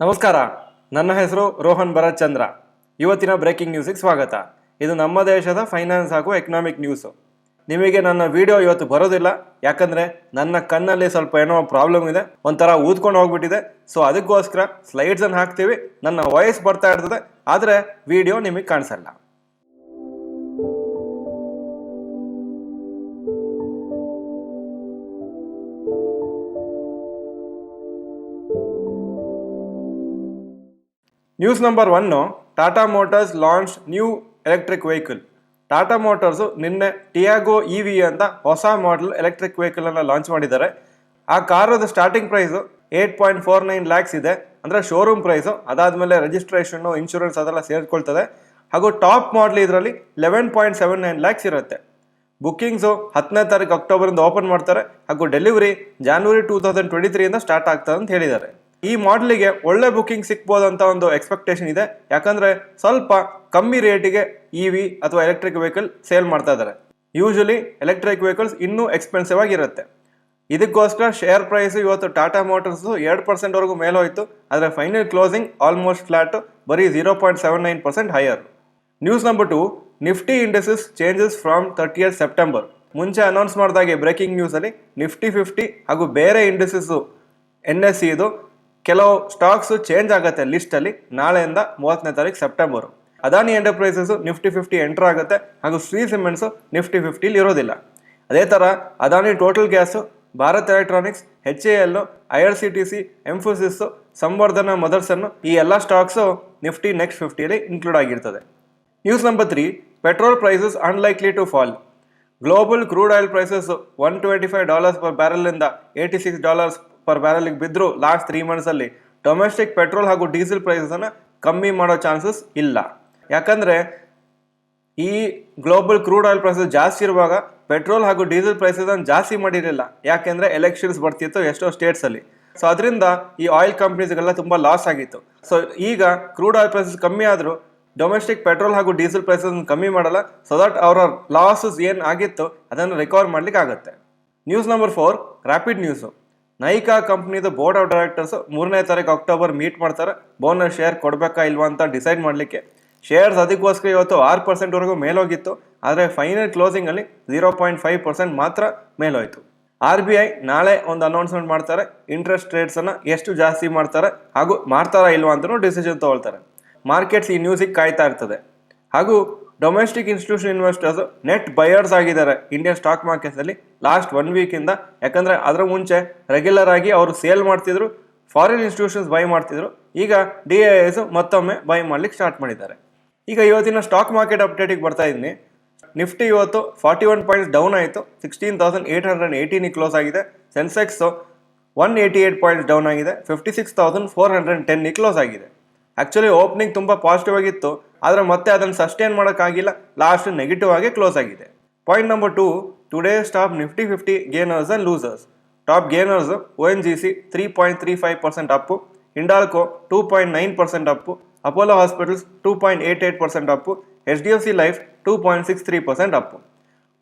ನಮಸ್ಕಾರ. ನನ್ನ ಹೆಸರು ರೋಹನ್ ಭರತ್ ಚಂದ್ರ. ಇವತ್ತಿನ ಬ್ರೇಕಿಂಗ್ ನ್ಯೂಸಿಗೆ ಸ್ವಾಗತ. ಇದು ನಮ್ಮ ದೇಶದ ಫೈನಾನ್ಸ್ ಹಾಗೂ ಎಕನಾಮಿಕ್ ನ್ಯೂಸು. ನಿಮಗೆ ನನ್ನ ವಿಡಿಯೋ ಇವತ್ತು ಬರೋದಿಲ್ಲ, ಯಾಕಂದರೆ ನನ್ನ ಕಣ್ಣಲ್ಲಿ ಸ್ವಲ್ಪ ಏನೋ ಪ್ರಾಬ್ಲಮ್ ಇದೆ, ಒಂಥರ ಊದ್ಕೊಂಡು ಹೋಗ್ಬಿಟ್ಟಿದೆ. ಸೊ ಅದಕ್ಕೋಸ್ಕರ ಸ್ಲೈಡ್ಸನ್ನು ಹಾಕ್ತೀವಿ. ನನ್ನ ವಾಯ್ಸ್ ಬರ್ತಾ ಇರ್ತದೆ, ಆದರೆ ವಿಡಿಯೋ ನಿಮಗೆ ಕಾಣಿಸಲ್ಲ. News number 1, Tata motors launch new electric vehicle. Tata motors ನಿನ್ನೆ ಟಿಯಾಗೋ ಇ ಅಂತ ಹೊಸ ಮಾಡೆಲ್ ಎಲೆಕ್ಟ್ರಿಕ್ ವೆಹಿಕಲನ್ನು ಲಾಂಚ್ ಮಾಡಿದ್ದಾರೆ. ಆ ಕಾರದ ಸ್ಟಾರ್ಟಿಂಗ್ ಪ್ರೈಸು 8.49 ಲ್ಯಾಕ್ಸ್ ಇದೆ, ಅಂದರೆ ಶೋರೂಮ್ ಪ್ರೈಸು. ಅದಾದಮೇಲೆ ರಿಜಿಸ್ಟ್ರೇಷನ್ನು, ಇನ್ಶೂರೆನ್ಸ್ ಅದೆಲ್ಲ ಸೇರಿಕೊಳ್ತದೆ. ಹಾಗೂ ಟಾಪ್ ಮಾಡಲ್ ಇದರಲ್ಲಿ 11.79 ಲ್ಯಾಕ್ಸ್ ಇರುತ್ತೆ. ಬುಕ್ಕಿಂಗ್ಸು 10ನೇ ತಾರೀಕು ಅಕ್ಟೋಬರಿಂದ ಓಪನ್ ಮಾಡ್ತಾರೆ, ಹಾಗೂ ಡೆಲಿವರಿ January 2023 ಸ್ಟಾರ್ಟ್ ಆಗ್ತದೆ ಅಂತ ಹೇಳಿದ್ದಾರೆ. ಈ ಮಾಡಲಿಗೆ ಒಳ್ಳೆ ಬುಕ್ಕಿಂಗ್ ಸಿಗ್ಬೋದು ಅಂತ ಒಂದು ಎಕ್ಸ್ಪೆಕ್ಟೇಷನ್ ಇದೆ, ಯಾಕಂದರೆ ಸ್ವಲ್ಪ ಕಮ್ಮಿ ರೇಟಿಗೆ ಇ ಅಥವಾ ಎಲೆಕ್ಟ್ರಿಕ್ ವೆಹಿಕಲ್ ಸೇಲ್ ಮಾಡ್ತಾ ಇದ್ದಾರೆ. ಯೂಶಲಿ ಎಲೆಕ್ಟ್ರಿಕ್ ವೆಹಿಕಲ್ಸ್ ಇನ್ನೂ ಎಕ್ಸ್ಪೆನ್ಸಿವ್ ಆಗಿರುತ್ತೆ. ಇದಕ್ಕೋಸ್ಕರ ಶೇರ್ ಪ್ರೈಸ್ ಇವತ್ತು ಟಾಟಾ ಮೋಟರ್ಸು 2% ಮೇಲೆ ಹೋಯಿತು, ಆದರೆ ಫೈನಲ್ ಕ್ಲೋಸಿಂಗ್ ಆಲ್ಮೋಸ್ಟ್ ಫ್ಲಾಟ್, ಬರೀ 0.79% higher. News number 2, Nifty indexes changes from 30th September. ಮುಂಚೆ ಅನೌನ್ಸ್ ಮಾಡಿದಾಗೆ ಬ್ರೇಕಿಂಗ್ ನ್ಯೂಸಲ್ಲಿ ನಿಫ್ಟಿ 50 ಹಾಗೂ ಬೇರೆ ಇಂಡೆಕ್ಸಸ್ಸು NSE ಇದು ಕೆಲವು ಸ್ಟಾಕ್ಸು ಚೇಂಜ್ ಆಗುತ್ತೆ ಲಿಸ್ಟಲ್ಲಿ ನಾಳೆಯಿಂದ 30ನೇ ತಾರೀಕು September. Adani enterprises Nifty 50 enter ಆಗುತ್ತೆ, ಹಾಗೂ ಶ್ರೀ ಸಿಮೆಂಟ್ಸು ನಿಫ್ಟಿ 50 ಇರೋದಿಲ್ಲ. ಅದೇ ಥರ Adani total gas, Bharat electronics, HAL, IRCTC, Mphasis, Samvardhana Motherson, ಈ ಎಲ್ಲ ಸ್ಟಾಕ್ಸು ನಿಫ್ಟಿ ನೆಕ್ಸ್ಟ್ 50 ಇನ್ಕ್ಲೂಡ್ ಆಗಿರ್ತದೆ. News number 3, petrol prices unlikely to fall. Global crude oil prices $125 per ಬ್ಯಾರಲಿಂದ $86 ಪರ್ ಬ್ಯಾರಲ್ಗೆ ಬಿದ್ದರೂ ಲಾಸ್ಟ್ 3 ಮಂತ್ಸಲ್ಲಿ ಡೊಮೆಸ್ಟಿಕ್ ಪೆಟ್ರೋಲ್ ಹಾಗೂ ಡೀಸೆಲ್ ಪ್ರೈಸಸನ್ನು ಕಮ್ಮಿ ಮಾಡೋ ಚಾನ್ಸಸ್ ಇಲ್ಲ. ಯಾಕಂದರೆ ಈ ಗ್ಲೋಬಲ್ ಕ್ರೂಡ್ ಆಯಿಲ್ ಪ್ರೈಸಸ್ ಜಾಸ್ತಿ ಇರುವಾಗ ಪೆಟ್ರೋಲ್ ಹಾಗೂ ಡೀಸೆಲ್ ಪ್ರೈಸಸನ್ನು ಜಾಸ್ತಿ ಮಾಡಿರಲಿಲ್ಲ, ಯಾಕೆಂದರೆ ಎಲೆಕ್ಷನ್ಸ್ ಬರ್ತಿತ್ತು ಎಷ್ಟೋ ಸ್ಟೇಟ್ಸಲ್ಲಿ. ಸೊ ಅದರಿಂದ ಈ ಆಯಿಲ್ ಕಂಪ್ನೀಸ್ಗೆಲ್ಲ ತುಂಬ ಲಾಸ್ ಆಗಿತ್ತು. ಸೊ ಈಗ ಕ್ರೂಡ್ ಆಯಿಲ್ ಪ್ರೈಸಸ್ ಕಮ್ಮಿ ಆದರೂ ಡೊಮೆಸ್ಟಿಕ್ ಪೆಟ್ರೋಲ್ ಹಾಗೂ ಡೀಸೆಲ್ ಪ್ರೈಸಸ್ ಕಮ್ಮಿ ಮಾಡಲ್ಲ, ಸೊ ದಟ್ ಅವರ ಲಾಸಸ್ ಏನು ಆಗಿತ್ತು ಅದನ್ನು ರಿಕವರ್ ಮಾಡ್ಲಿಕ್ಕೆ ಆಗುತ್ತೆ. News number 4, rapid news. Nykaa ಕಂಪ್ನಿದು ಬೋರ್ಡ್ ಆಫ್ ಡೈರೆಕ್ಟರ್ಸ್ 3ನೇ ತಾರೀಕು ಅಕ್ಟೋಬರ್ ಮೀಟ್ ಮಾಡ್ತಾರೆ, ಬೋನಸ್ ಶೇರ್ ಕೊಡಬೇಕಾ ಇಲ್ವಾ ಅಂತ ಡಿಸೈಡ್ ಮಾಡಲಿಕ್ಕೆ. ಶೇರ್ಸ್ ಅದಕ್ಕೋಸ್ಕರ ಇವತ್ತು 6% ಮೇಲೋಗಿತ್ತು, ಆದರೆ ಫೈನಲ್ ಕ್ಲೋಸಿಂಗಲ್ಲಿ 0.5% ಮಾತ್ರ ಮೇಲೋಯ್ತು. RBI ನಾಳೆ ಒಂದು ಅನೌನ್ಸ್ಮೆಂಟ್ ಮಾಡ್ತಾರೆ, ಇಂಟ್ರೆಸ್ಟ್ ರೇಟ್ಸನ್ನು ಎಷ್ಟು ಜಾಸ್ತಿ ಮಾಡ್ತಾರೆ ಹಾಗೂ ಮಾಡ್ತಾರಾ ಇಲ್ವಾ ಅಂತಲೂ ಡಿಸಿಷನ್ ತೊಗೊಳ್ತಾರೆ. ಮಾರ್ಕೆಟ್ಸ್ ಈ ನ್ಯೂಸಿಗೆ ಕಾಯ್ತಾ ಇರ್ತದೆ. ಹಾಗೂ domestic institution investors net buyers ಆಗಿದ್ದಾರೆ ಇಂಡಿಯನ್ ಸ್ಟಾಕ್ ಮಾರ್ಕೆಟ್ಸಲ್ಲಿ ಲಾಸ್ಟ್ 1 ವೀಕಿಂದ. ಯಾಕಂದರೆ ಅದರ ಮುಂಚೆ ರೆಗ್ಯುಲರ್ ಆಗಿ ಅವರು ಸೇಲ್ ಮಾಡ್ತಿದ್ರು, ಫಾರಿನ್ ಇನ್ಸ್ಟಿಟ್ಯೂಷನ್ಸ್ ಬೈ ಮಾಡ್ತಿದ್ರು. ಈಗ DIIs ಮತ್ತೊಮ್ಮೆ ಬೈ ಮಾಡ್ಲಿಕ್ಕೆ ಸ್ಟಾರ್ಟ್ ಮಾಡಿದ್ದಾರೆ. ಈಗ ಇವತ್ತಿನ ಸ್ಟಾಕ್ ಮಾರ್ಕೆಟ್ ಅಪ್ಡೇಟಿಗೆ ಬರ್ತಾ ಇದ್ದೀನಿ. ನಿಫ್ಟಿ ಇವತ್ತು 41 ಪಾಯಿಂಟ್ಸ್ ಡೌನ್ ಆಯಿತು, 16,818 ಕ್ಲೋಸ್ ಆಗಿದೆ. ಸೆನ್ಸೆಕ್ಸು 188 ಪಾಯಿಂಟ್ಸ್ ಡೌನ್ ಆಗಿದೆ, 56,410 ಕ್ಲೋಸ್ ಆಗಿದೆ. ಆ್ಯಕ್ಚುಲಿ ಓಪನಿಂಗ್ ತುಂಬ ಪಾಸಿಟಿವ್ ಆಗಿತ್ತು, ಆದರೆ ಮತ್ತೆ ಅದನ್ನು ಸಸ್ಟೈನ್ ಮಾಡೋಕ್ಕಾಗಿಲ್ಲ, ಲಾಸ್ಟ್ ನೆಗೆಟಿವ್ ಆಗಿ ಕ್ಲೋಸ್ ಆಗಿದೆ. Point number 2, today top Nifty 50 gainers and losers. Top gainers ONGC 3.35% up, Hindalco 2.9% up, Apollo hospitals 2.88% up, HDFC life 2.63% up.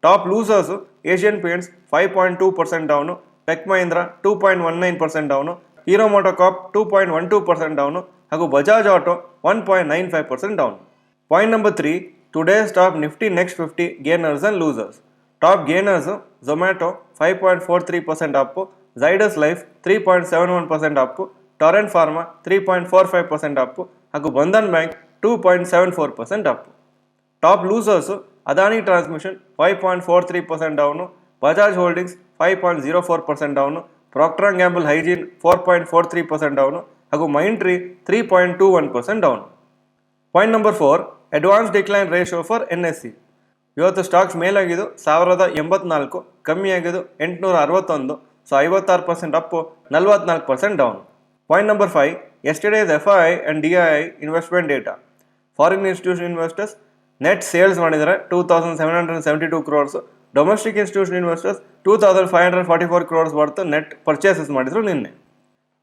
Top losers Asian paints 5.2% down, tech Mahindra 2.19% down, hero MotoCorp 2.12% down, ಹಾಗೂ Bajaj auto 1.95% down. Point number 3, today's top Nifty next 50 gainers and losers. Top gainers Zomato 5.43% Appu, Zydus life 3.71% up, Torrent Pharma 3.45% up, ಹಾಗೂ Bandhan bank 2.74% up. Top losers Adani transmission 5.43% down, Bajaj holdings 5.04% down, Procter and Gamble hygiene 4.43% down, ಹಾಗೂ Mindtree 3.21% down. Point number 4, advance decline ratio for NSE. ಇವತ್ತು stocks ಮೇಲಾಗಿದ್ದು 1084, ಕಮ್ಮಿಯಾಗಿದ್ದು 861, so 56% up, 44% down. Point number 5, yesterday's FII and DII investment data. Foreign institution investors net sales ಮಾಡಿದರೆ 2,772 crores, domestic institution investors 2,544 crores worth net purchases ಮಾಡಿದ್ರು ನಿನ್ನೆ.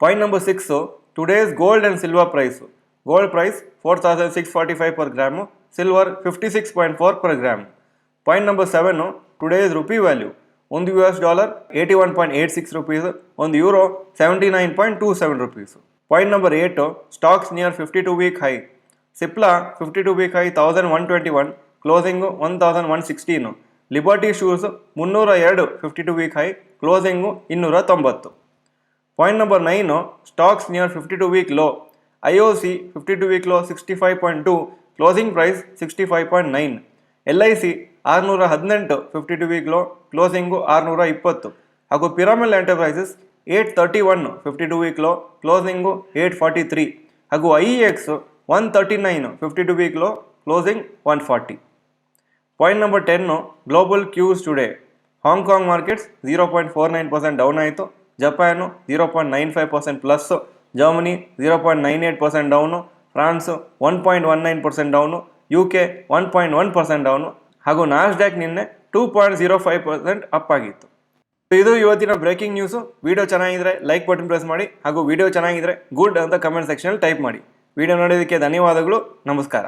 Point number 6, today's gold and silver price. Gold price 4,645 per gram, silver 56.4 per gram. Point number 7, today's rupee value. ಒಂದು $81.86 rupees, ಒಂದು euro 79.27 rupees. Point number 8 stocks near 52-week high. Cipla 52-week high 1121, closing 1116. Liberty shoes 302 52-week high, closing 290. Point number 9 stocks near 52-week low. IOC 52-week low 65.2, closing price 65.9. LIC 618 52-week low, closing 620. ಹಾಗೂ Piramal enterprises 831 52-week low, closing 843. ಹಾಗೂ IEX 139 52-week low, closing 140. Point number 10 global cues today. Hong Kong markets 0.49% down ಆಯಿತು. Japan 0.95% plus, Germany 0.98% down, France 1.19% down, UK 1.1% down ಹಾಗೂ Nasdaq ನಿನ್ನೆ 2.05% up ಆಗಿತ್ತು. ಇದು ಇವತ್ತಿನ breaking news. Video ಚೆನ್ನಾಗಿದ್ರೆ like button press ಮಾಡಿ ಹಾಗೂ ವಿಡಿಯೋ ಚೆನ್ನಾಗಿದ್ರೆ ಗುಡ್ ಅಂತ ಕಮೆಂಟ್ ಸೆಕ್ಷನಲ್ಲಿ ಟೈಪ್ ಮಾಡಿ. ವಿಡಿಯೋ ನೋಡೋದಕ್ಕೆ ಧನ್ಯವಾದಗಳು. ನಮಸ್ಕಾರ.